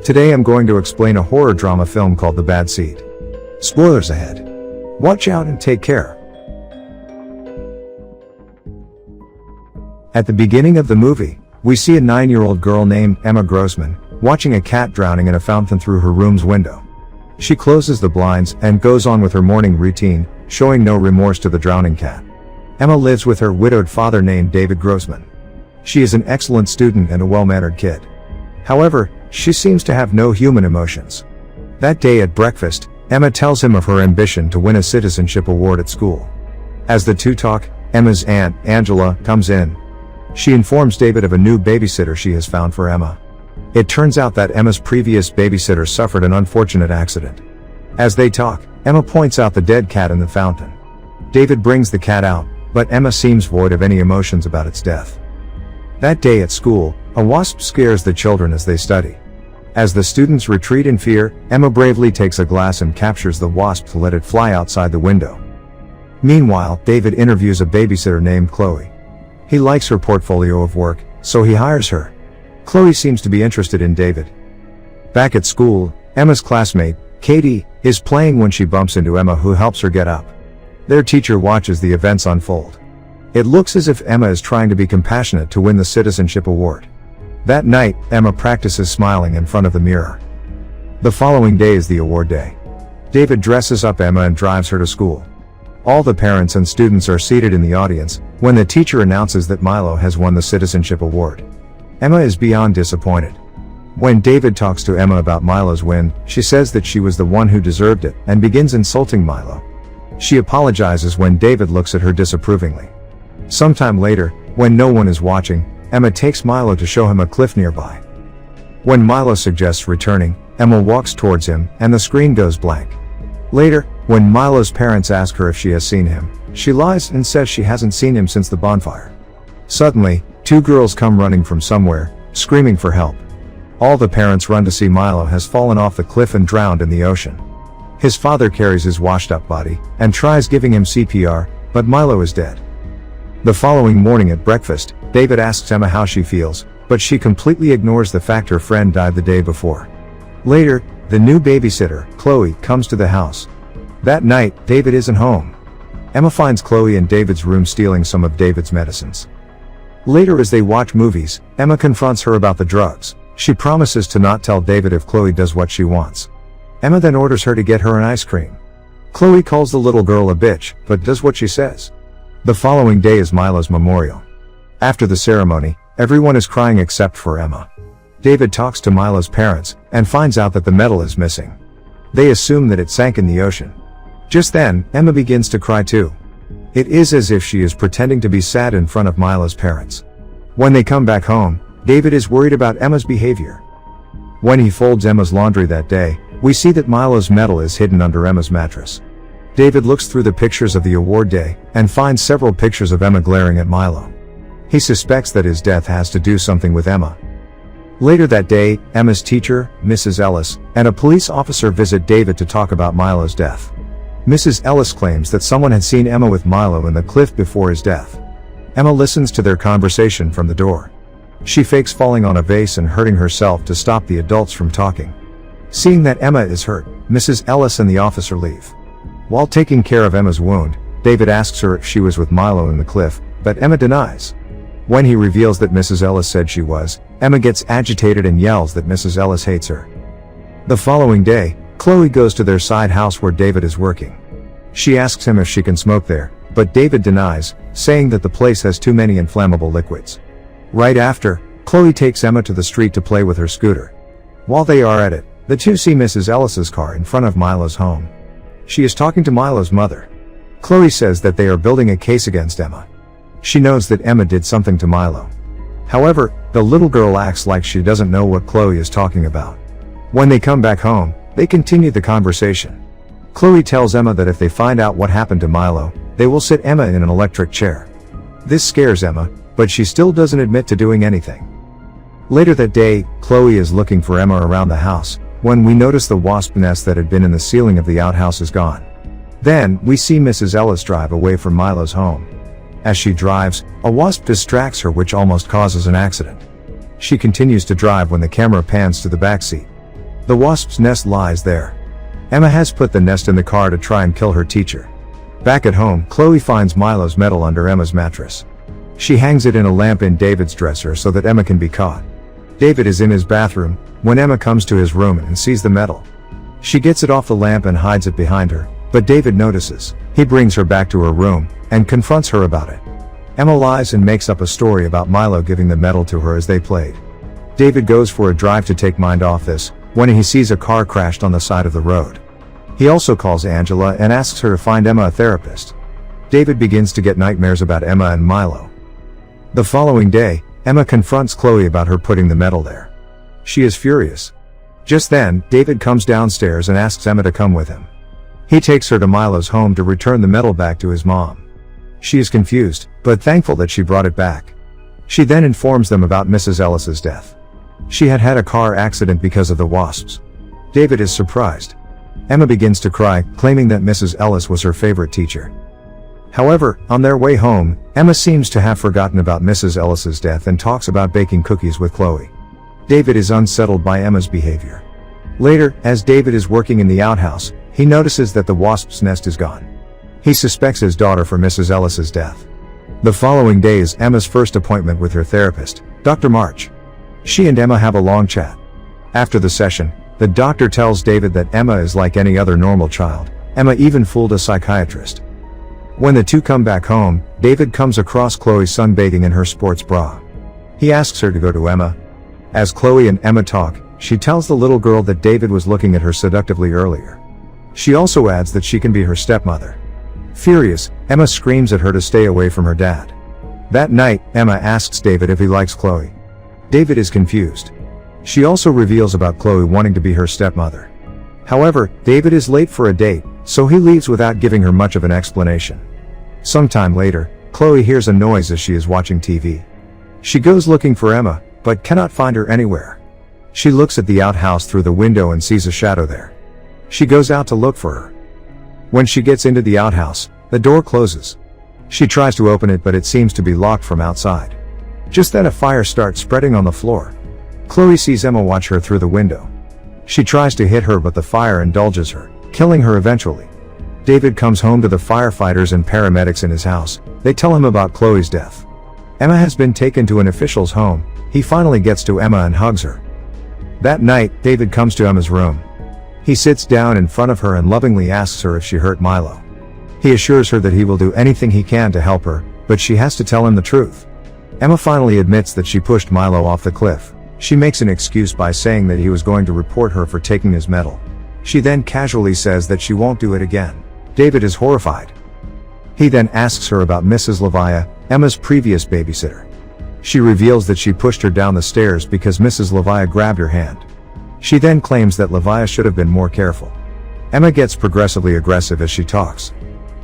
Today I'm going to explain a horror drama film called The Bad Seed. Spoilers ahead. Watch out and take care. At the beginning of the movie, we see a 9-year-old girl named Emma Grossman watching a cat drowning in a fountain through her room's window. She closes the blinds and goes on with her morning routine, showing no remorse to the drowning cat. Emma lives with her widowed father named David Grossman. She is an excellent student and a well-mannered kid. However, she seems to have no human emotions. That day at breakfast, Emma tells him of her ambition to win a citizenship award at school. As the two talk, Emma's aunt, Angela, comes in. She informs David of a new babysitter she has found for Emma. It turns out that Emma's previous babysitter suffered an unfortunate accident. As they talk, Emma points out the dead cat in the fountain. David brings the cat out, but Emma seems void of any emotions about its death. That day at school, a wasp scares the children as they study. As the students retreat in fear, Emma bravely takes a glass and captures the wasp to let it fly outside the window. Meanwhile, David interviews a babysitter named Chloe. He likes her portfolio of work, so he hires her. Chloe seems to be interested in David. Back at school, Emma's classmate, Katie, is playing when she bumps into Emma, who helps her get up. Their teacher watches the events unfold. It looks as if Emma is trying to be compassionate to win the citizenship award. That night, Emma practices smiling in front of the mirror. The following day is the award day. David dresses up Emma and drives her to school. All the parents and students are seated in the audience when the teacher announces that Milo has won the citizenship award. Emma is beyond disappointed. When David talks to Emma about Milo's win, she says that she was the one who deserved it and begins insulting Milo. She apologizes when David looks at her disapprovingly. Sometime later, when no one is watching, Emma takes Milo to show him a cliff nearby. When Milo suggests returning, Emma walks towards him and the screen goes blank. Later, when Milo's parents ask her if she has seen him, she lies and says she hasn't seen him since the bonfire. Suddenly, two girls come running from somewhere, screaming for help. All the parents run to see Milo has fallen off the cliff and drowned in the ocean. His father carries his washed-up body and tries giving him CPR, but Milo is dead. The following morning at breakfast, David asks Emma how she feels, but she completely ignores the fact her friend died the day before. Later, the new babysitter, Chloe, comes to the house. That night, David isn't home. Emma finds Chloe in David's room stealing some of David's medicines. Later, as they watch movies, Emma confronts her about the drugs. She promises to not tell David if Chloe does what she wants. Emma then orders her to get her an ice cream. Chloe calls the little girl a bitch, but does what she says. The following day is Milo's memorial. After the ceremony, everyone is crying except for Emma. David talks to Milo's parents and finds out that the medal is missing. They assume that it sank in the ocean. Just then, Emma begins to cry too. It is as if she is pretending to be sad in front of Milo's parents. When they come back home, David is worried about Emma's behavior. When he folds Emma's laundry that day, we see that Milo's medal is hidden under Emma's mattress. David looks through the pictures of the award day and finds several pictures of Emma glaring at Milo. He suspects that his death has to do something with Emma. Later that day, Emma's teacher, Mrs. Ellis, and a police officer visit David to talk about Milo's death. Mrs. Ellis claims that someone had seen Emma with Milo in the cliff before his death. Emma listens to their conversation from the door. She fakes falling on a vase and hurting herself to stop the adults from talking. Seeing that Emma is hurt, Mrs. Ellis and the officer leave. While taking care of Emma's wound, David asks her if she was with Milo in the cliff, but Emma denies. When he reveals that Mrs. Ellis said she was, Emma gets agitated and yells that Mrs. Ellis hates her. The following day, Chloe goes to their side house where David is working. She asks him if she can smoke there, but David denies, saying that the place has too many inflammable liquids. Right after, Chloe takes Emma to the street to play with her scooter. While they are at it, the two see Mrs. Ellis's car in front of Milo's home. She is talking to Milo's mother. Chloe says that they are building a case against Emma. She knows that Emma did something to Milo. However, the little girl acts like she doesn't know what Chloe is talking about. When they come back home, they continue the conversation. Chloe tells Emma that if they find out what happened to Milo, they will sit Emma in an electric chair. This scares Emma, but she still doesn't admit to doing anything. Later that day, Chloe is looking for Emma around the house, when we notice the wasp nest that had been in the ceiling of the outhouse is gone. Then, we see Mrs. Ellis drive away from Milo's home. As she drives, a wasp distracts her, which almost causes an accident. She continues to drive when the camera pans to the back seat. The wasp's nest lies there. Emma has put the nest in the car to try and kill her teacher. Back at home, Chloe finds Milo's medal under Emma's mattress. She hangs it in a lamp in David's dresser so that Emma can be caught. David is in his bathroom when Emma comes to his room and sees the medal. She gets it off the lamp and hides it behind her, but David notices. He brings her back to her room and confronts her about it. Emma lies and makes up a story about Milo giving the medal to her as they played. David goes for a drive to take mind off this when he sees a car crashed on the side of the road. He also calls Angela and asks her to find Emma a therapist. David begins to get nightmares about Emma and Milo. The following day, Emma confronts Chloe about her putting the medal there. She is furious. Just then, David comes downstairs and asks Emma to come with him. He takes her to Milo's home to return the medal back to his mom. She is confused, but thankful that she brought it back. She then informs them about Mrs. Ellis's death. She had had a car accident because of the wasps. David is surprised. Emma begins to cry, claiming that Mrs. Ellis was her favorite teacher. However, on their way home, Emma seems to have forgotten about Mrs. Ellis's death and talks about baking cookies with Chloe. David is unsettled by Emma's behavior. Later, as David is working in the outhouse, he notices that the wasp's nest is gone. He suspects his daughter for Mrs. Ellis's death. The following day is Emma's first appointment with her therapist, Dr. March. She and Emma have a long chat. After the session, the doctor tells David that Emma is like any other normal child. Emma even fooled a psychiatrist. When the two come back home, David comes across Chloe sunbathing in her sports bra. He asks her to go to Emma. As Chloe and Emma talk, she tells the little girl that David was looking at her seductively earlier. She also adds that she can be her stepmother. Furious, Emma screams at her to stay away from her dad. That night, Emma asks David if he likes Chloe. David is confused. She also reveals about Chloe wanting to be her stepmother. However, David is late for a date, so he leaves without giving her much of an explanation. Sometime later, Chloe hears a noise as she is watching TV. She goes looking for Emma, but cannot find her anywhere. She looks at the outhouse through the window and sees a shadow there. She goes out to look for her. When she gets into the outhouse, the door closes. She tries to open it, but it seems to be locked from outside. Just then a fire starts spreading on the floor. Chloe sees Emma watch her through the window. She tries to hit her, but the fire indulges her, killing her eventually. David comes home to the firefighters and paramedics in his house. They tell him about Chloe's death. Emma has been taken to an official's home. He finally gets to Emma and hugs her. That night, David comes to Emma's room. He sits down in front of her and lovingly asks her if she hurt Milo. He assures her that he will do anything he can to help her, but she has to tell him the truth. Emma finally admits that she pushed Milo off the cliff. She makes an excuse by saying that he was going to report her for taking his medal. She then casually says that she won't do it again. David is horrified. He then asks her about Mrs. Levia, Emma's previous babysitter. She reveals that she pushed her down the stairs because Mrs. Levia grabbed her hand. She then claims that Levia should have been more careful. Emma gets progressively aggressive as she talks.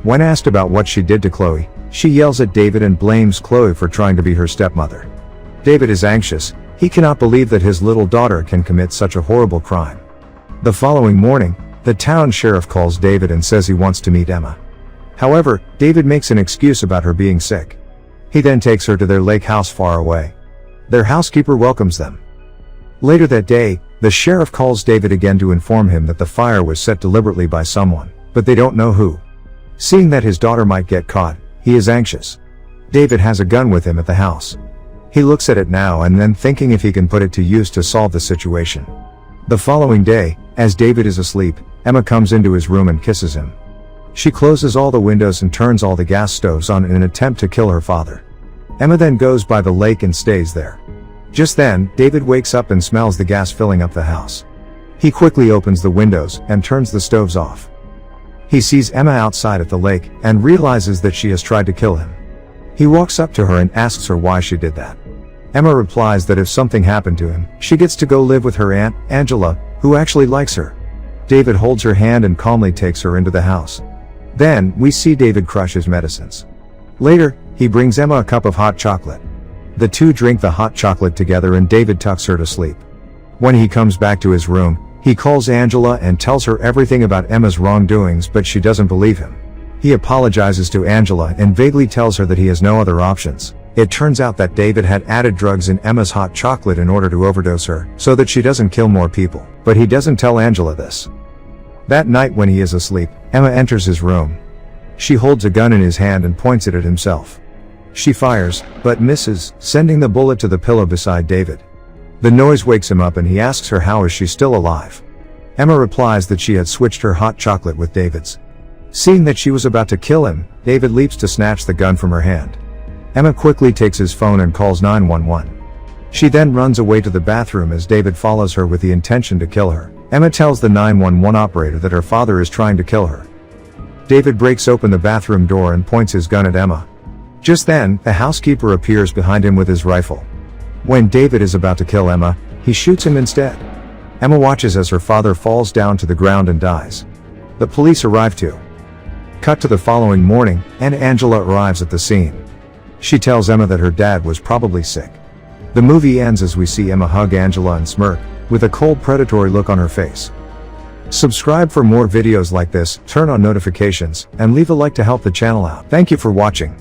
When asked about what she did to Chloe, she yells at David and blames Chloe for trying to be her stepmother. David is anxious. He cannot believe that his little daughter can commit such a horrible crime. The following morning, the town sheriff calls David and says he wants to meet Emma. However, David makes an excuse about her being sick. He then takes her to their lake house far away. Their housekeeper welcomes them. Later that day, the sheriff calls David again to inform him that the fire was set deliberately by someone, but they don't know who. Seeing that his daughter might get caught, he is anxious. David has a gun with him at the house. He looks at it now and then, thinking if he can put it to use to solve the situation. The following day, as David is asleep, Emma comes into his room and kisses him. She closes all the windows and turns all the gas stoves on in an attempt to kill her father. Emma then goes by the lake and stays there. Just then, David wakes up and smells the gas filling up the house. He quickly opens the windows and turns the stoves off. He sees Emma outside at the lake and realizes that she has tried to kill him. He walks up to her and asks her why she did that. Emma replies that if something happened to him, she gets to go live with her aunt, Angela, who actually likes her. David holds her hand and calmly takes her into the house. Then, we see David crush his medicines. Later, he brings Emma a cup of hot chocolate. The two drink the hot chocolate together and David tucks her to sleep. When he comes back to his room, he calls Angela and tells her everything about Emma's wrongdoings, but she doesn't believe him. He apologizes to Angela and vaguely tells her that he has no other options. It turns out that David had added drugs in Emma's hot chocolate in order to overdose her, so that she doesn't kill more people. But he doesn't tell Angela this. That night when he is asleep, Emma enters his room. She holds a gun in his hand and points it at himself. She fires, but misses, sending the bullet to the pillow beside David. The noise wakes him up and he asks her how is she still alive. Emma replies that she had switched her hot chocolate with David's. Seeing that she was about to kill him, David leaps to snatch the gun from her hand. Emma quickly takes his phone and calls 911. She then runs away to the bathroom as David follows her with the intention to kill her. Emma tells the 911 operator that her father is trying to kill her. David breaks open the bathroom door and points his gun at Emma. Just then, the housekeeper appears behind him with his rifle. When David is about to kill Emma, he shoots him instead. Emma watches as her father falls down to the ground and dies. The police arrive too. Cut to the following morning, and Angela arrives at the scene. She tells Emma that her dad was probably sick. The movie ends as we see Emma hug Angela and smirk, with a cold predatory look on her face. Subscribe for more videos like this, turn on notifications, and leave a like to help the channel out. Thank you for watching.